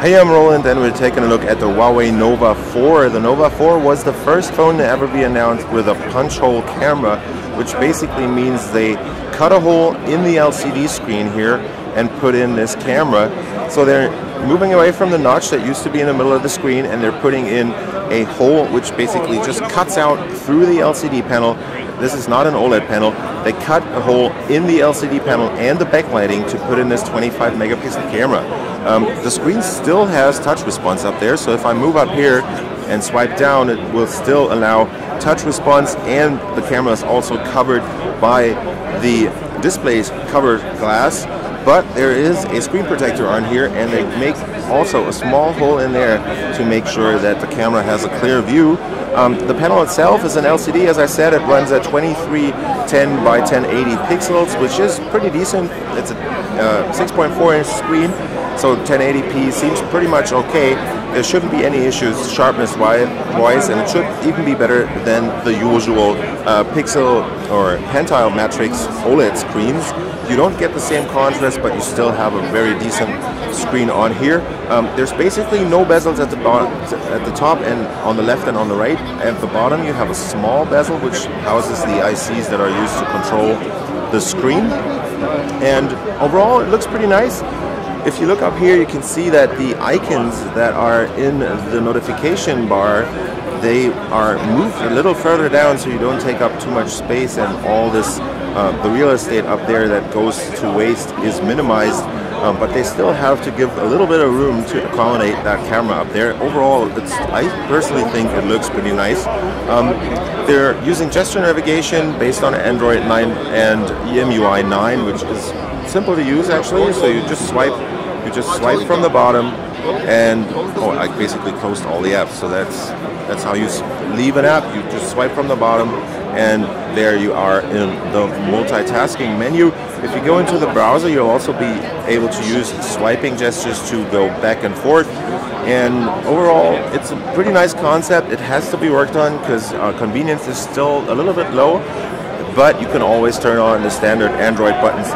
Hey, I'm Roland and we're taking a look at the Huawei Nova 4. The Nova 4 was the first phone to ever be announced with a punch hole camera, which basically means they cut a hole in the LCD screen here and put in this camera. So they're moving away from the notch that used to be in the middle of the screen, and they're putting in a hole which basically just cuts out through the LCD panel. This is not an OLED panel. They cut a hole in the LCD panel and the backlighting to put in this 25 megapixel camera. The screen still has touch response up there, so if I move up here and swipe down, it will still allow touch response, and the camera is also covered by the display's covered glass. But there is a screen protector on here, and they make also a small hole in there to make sure that the camera has a clear view. The panel itself is an LCD, as I said. It runs at 2310 by 1080 pixels, which is pretty decent. It's a 6.4 inch screen, so 1080p seems pretty much okay. There shouldn't be any issues sharpness-wise, and it should even be better than the usual pixel or pentile matrix OLED screens. You don't get the same contrast, but you still have a very decent screen on here. There's basically no bezels at the top and on the left and on the right. At the bottom you have a small bezel which houses the ICs that are used to control the screen. And overall it looks pretty nice. If you look up here, you can see that the icons that are in the notification bar, they are moved a little further down so you don't take up too much space, and all this the real estate up there that goes to waste is minimized, but they still have to give a little bit of room to accommodate that camera up there. Overall, I personally think it looks pretty nice. They're using gesture navigation based on Android 9 and EMUI 9, which is simple to use actually. So you just swipe from the bottom, and I basically closed all the apps. So that's how you leave an app. You just swipe from the bottom, and there you are in the multitasking menu. If you go into the browser, you'll also be able to use swiping gestures to go back and forth. And overall, it's a pretty nice concept. It has to be worked on because convenience is still a little bit low, but you can always turn on the standard Android buttons,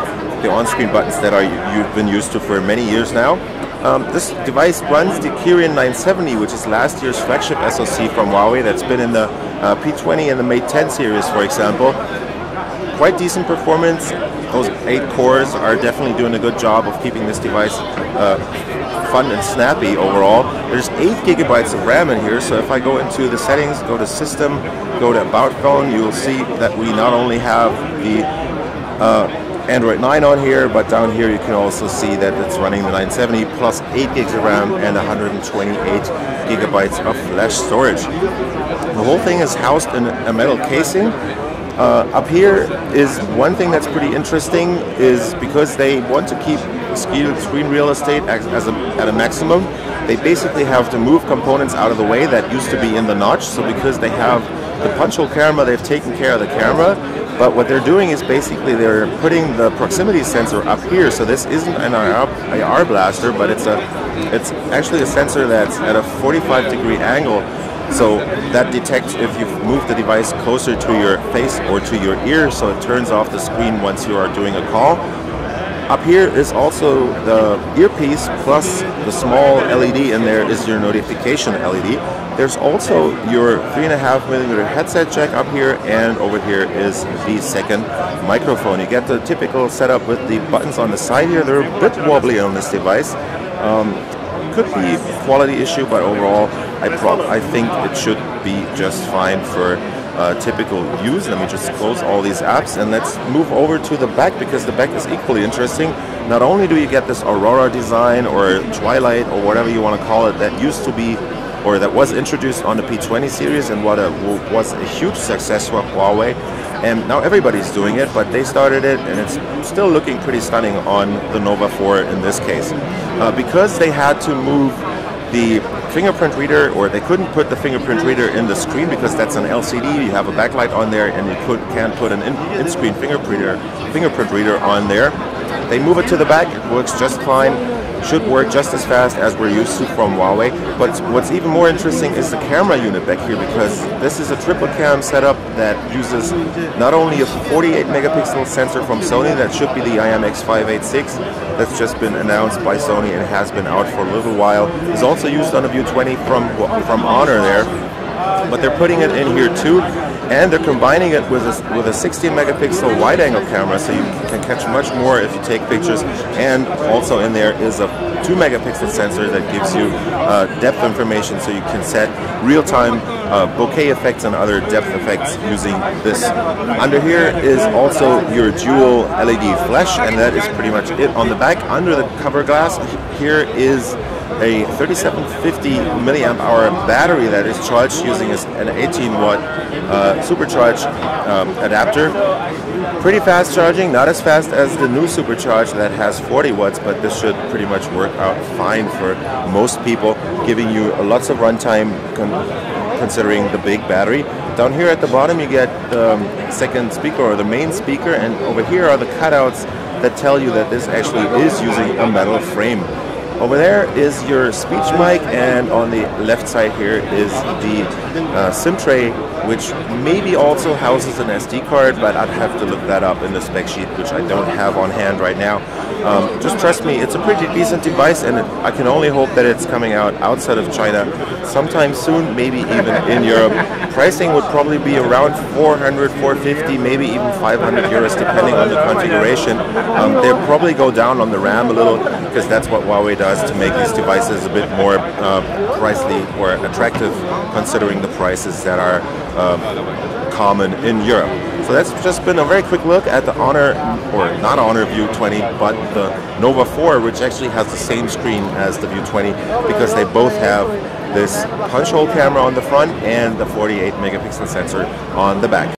the on-screen buttons that you've been used to for many years now. This device runs the Kirin 970, which is last year's flagship SoC from Huawei that's been in the P20 and the Mate 10 series, for example. Quite decent performance. Those 8 cores are definitely doing a good job of keeping this device fun and snappy overall. There's 8 gigabytes of RAM in here, so if I go into the settings, go to System, go to About Phone, you will see that we not only have the Android 9 on here, but down here you can also see that it's running the 970 plus 8 gigs of RAM and 128 gigabytes of flash storage. The whole thing is housed in a metal casing. Up here is one thing that's pretty interesting, is because they want to keep screen real estate at a maximum, they basically have to move components out of the way that used to be in the notch. So because they have the punch hole camera, they've taken care of the camera. But what they're doing is basically they're putting the proximity sensor up here. So this isn't an IR blaster, but it's actually a sensor that's at a 45-degree angle. So that detects if you've moved the device closer to your face or to your ear, so it turns off the screen once you are doing a call. Up here is also the earpiece, plus the small LED in there is your notification LED. There's also your 3.5mm headset jack up here, and over here is the second microphone. You get the typical setup with the buttons on the side here. They're a bit wobbly on this device. Could be a quality issue, but overall I think it should be just fine for typical use. Let me just close all these apps and let's move over to the back, because the back is equally interesting. Not only do you get this Aurora design or Twilight or whatever you want to call it that used to be, or that was introduced on the P20 series and was a huge success for Huawei, and now everybody's doing it, but they started it and it's still looking pretty stunning on the Nova 4 in this case. Because they had to move the fingerprint reader, or they couldn't put the fingerprint reader in the screen because that's an LCD, you have a backlight on there, and you can't put an in-screen fingerprint reader on there. They move it to the back, it works just fine. should work just as fast as we're used to from Huawei. But what's even more interesting is the camera unit back here, because this is a triple cam setup that uses not only a 48 megapixel sensor from Sony, that should be the IMX586 that's just been announced by Sony and has been out for a little while. It's also used on the View 20 from Honor there, but they're putting it in here too. And they're combining it with a 16 megapixel wide angle camera, so you can catch much more if you take pictures. And also in there is a 2 megapixel sensor that gives you depth information, so you can set real-time bokeh effects and other depth effects using this. Under here is also your dual LED flash, and that is pretty much it. On the back, under the cover glass, here is a 3750 milliamp hour battery that is charged using an 18 watt supercharge adapter. Pretty fast charging, not as fast as the new supercharge that has 40 watts, but this should pretty much work out fine for most people, giving you lots of runtime considering the big battery. Down here at the bottom you get the second speaker, or the main speaker, and over here are the cutouts that tell you that this actually is using a metal frame. Over there is your speech mic, and on the left side here is the SIM tray, which maybe also houses an SD card, but I'd have to look that up in the spec sheet, which I don't have on hand right now. Just trust me, it's a pretty decent device, and I can only hope that it's coming out outside of China sometime soon, maybe even in Europe. Pricing would probably be around 400, 450, maybe even 500 euros, depending on the configuration. They'll probably go down on the RAM a little, because that's what Huawei does to make these devices a bit more pricely or attractive, considering the prices that are common in Europe. So that's just been a very quick look at the Honor, or not Honor View 20, but the Nova 4, which actually has the same screen as the View 20, because they both have this punch hole camera on the front and the 48 megapixel sensor on the back.